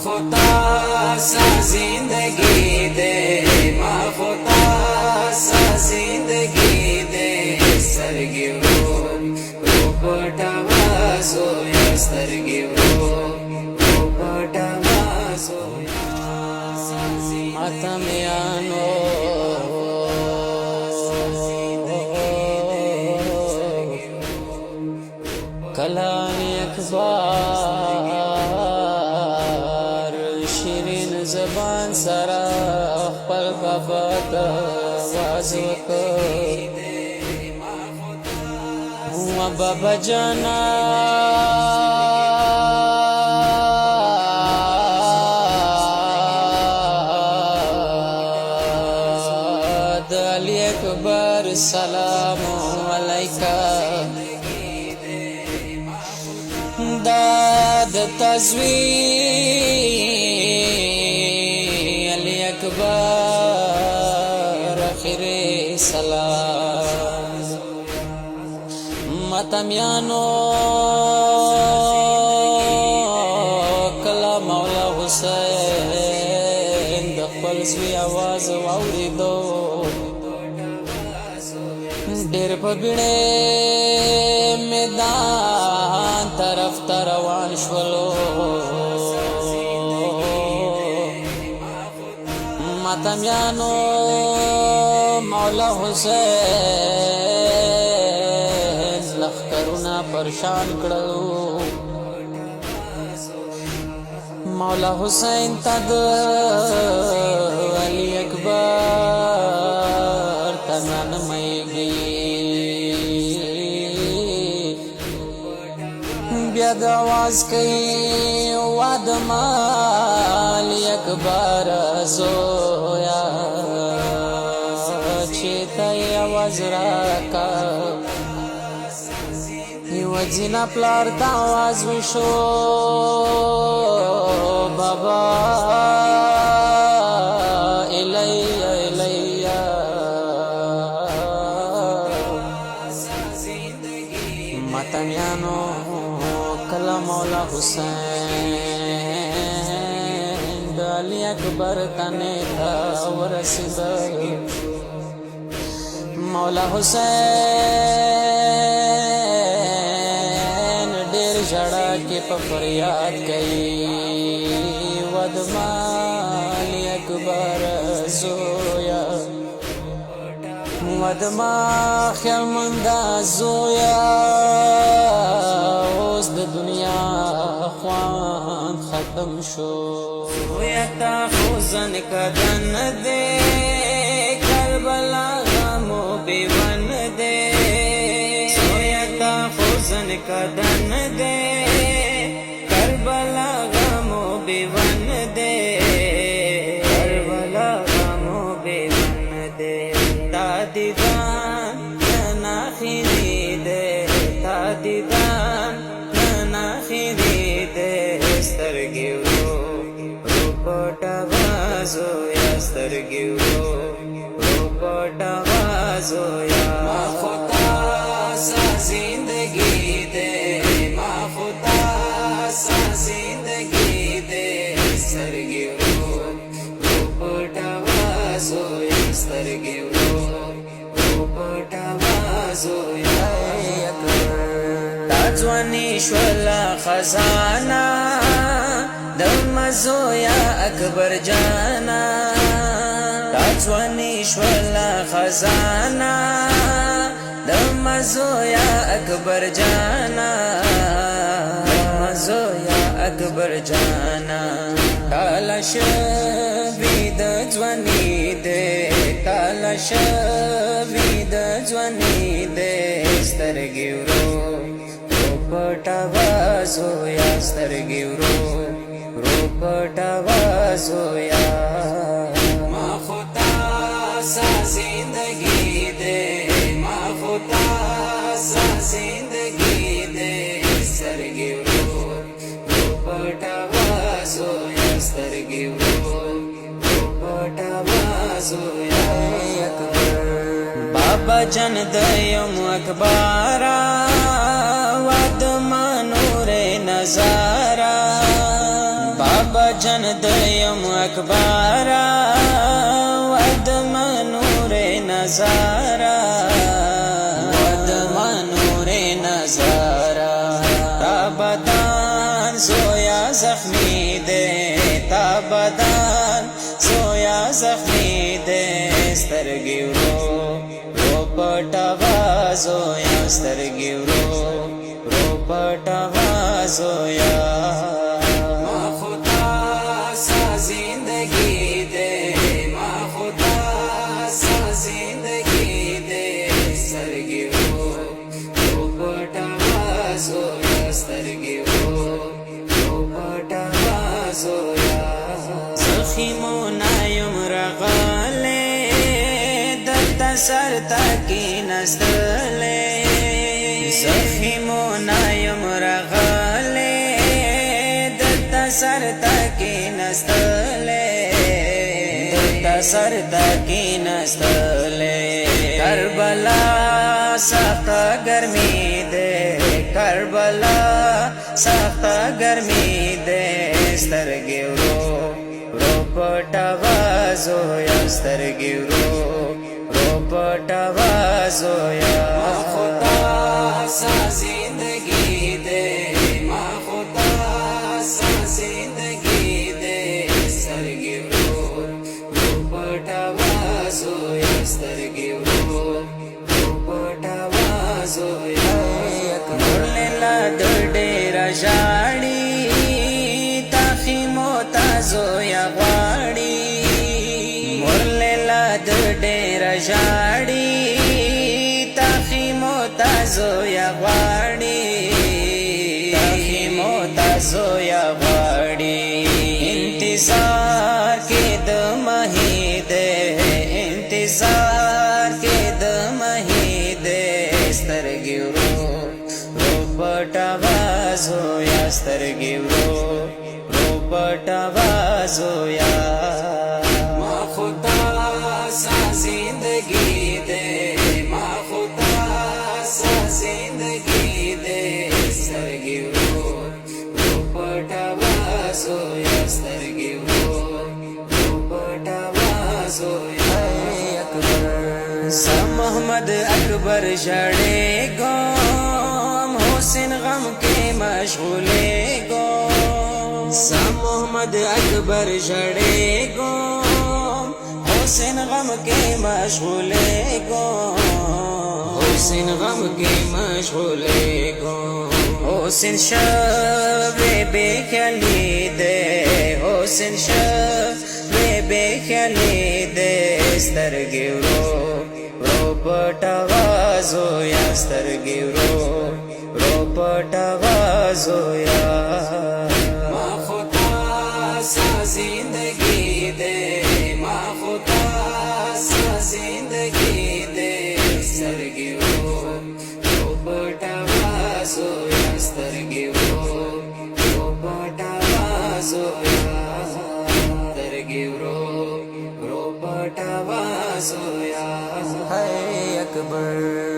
خدا سا زندگی دے ما خدا سا زندگی دے سترګې ورو پټوا زویا سترګې ورو پټوا زویا اتمیانو کلام اکبر شیرین زبان سره خپل بابا ته واز وکړ بابا جانا د علی اکبر سلام علیکا داد تزویر علی اکبر اخر سلام ماتمیانو کلا مولا حسین د خپل زوی आवाज واوریدو ډېر په بیړه میدان طرف ته روان شولو ماتمیانو مولا حسین لخکرونا پرشان کړو مولا حسین تد علی اکبر تنان مېږي بیا د आवाज کوي واد علی اکبر زویا چې ته आवाज راکا وجینا پلار تا आवाज وشو بابا الیا ماتمیانو کلا مولا حسین د علی اکبر تنه تا ورسید مولا حسین جڑا کے فریاد گئی ودمالی اکبر زویا ودما خیال مندا زویا اوس د دنیا خوان ختم شو زویا تا خوزن کدن دے کربلا غمو بیون دے زویا تا خوزن کدن دے کربلا غمو بیون دے کربلا غمو بیون دے تادیدان ناخیری دے تادیدان ناخیری دے سترګې ورو پټوا زویا سترګې ورو پټوا زویا ما خدا سا زندگی دے ما خدا سا زندگی دے سترګې ورو پټوا زویا سترګې ورو پټوا زویا تاجوانی شولا خزانہ د مزویا اکبر جانا تاجوانی شولا خزانہ د مزویا اکبر جانا مزویا اکبر جانا کالش وید ځواني دې کالش وید ځواني دې سترګې ورو پټوا زویا سترګې ورو پټوا زویا ما خدا سا زندگی دے ما خدا سا زندگی دے سترګې ورو پټوا زویا سترګې ورو پټوا زویا بابا جان د یم اکبارا ود منور نظارا بابا جن دیم اکبارا ود منور نظارا ود منور نظارا تابدان سویا زخمی دے تابدان سویا زخمی دے سترگی رو پټوا زویا سترگی رو پټوا زویا ما خدا سا زندگی دے ما خدا سا زندگی دے سترگی رو پټوا زویا سترگی رو پټوا زویا زخیمونا یم رغلے سر تاکی نستلے زخیمونا یم رغلے دتا سر تاکی نستلے دتا سر تاکی نستلے کربلا سخت گرمی دے کربلا سخت گرمی دے سترگی رو پټوا زویا سترگی رو پټوا زویا ما خدا سا زندگی دے ما خدا سا زندگی دے سترگی رو پټوا زویا سترگی رو پټوا زویا مرلیلا د ډیر ژاړي تخیمو تا زویا غواړي مرلیلا د ډیر ژاړي تخیمو تا زویا غواړي تخیمو تا زویا غواړي انتظار کې د مهی دې انتظار کې د مهی دې سترګې رو پټوا زویا سترګې رو پټوا زویا ما خدا سا زندگی دے ما خدا سا زندگی دے سترگی رو پټوا زویا سترگی رو پټوا زویا اکبر سا محمد اکبر جڑے گم حسین غم کے مشغولے گم سا محمد اکبر جڑے گم حسین غم کے مشغولے گو حسین غم کے مشغولے گو حسین شب بے خیالی دے حسین شب بے خیالی دے سترگی رو پټوا زویا سترگی رو پټوا زویا ما خدا سا زندگی دے ما خدا سا زندگی دے سترگی رو پټوا زویا سترگی رو پټوا زویا سترگی رو پټوا زویا ہے اکبر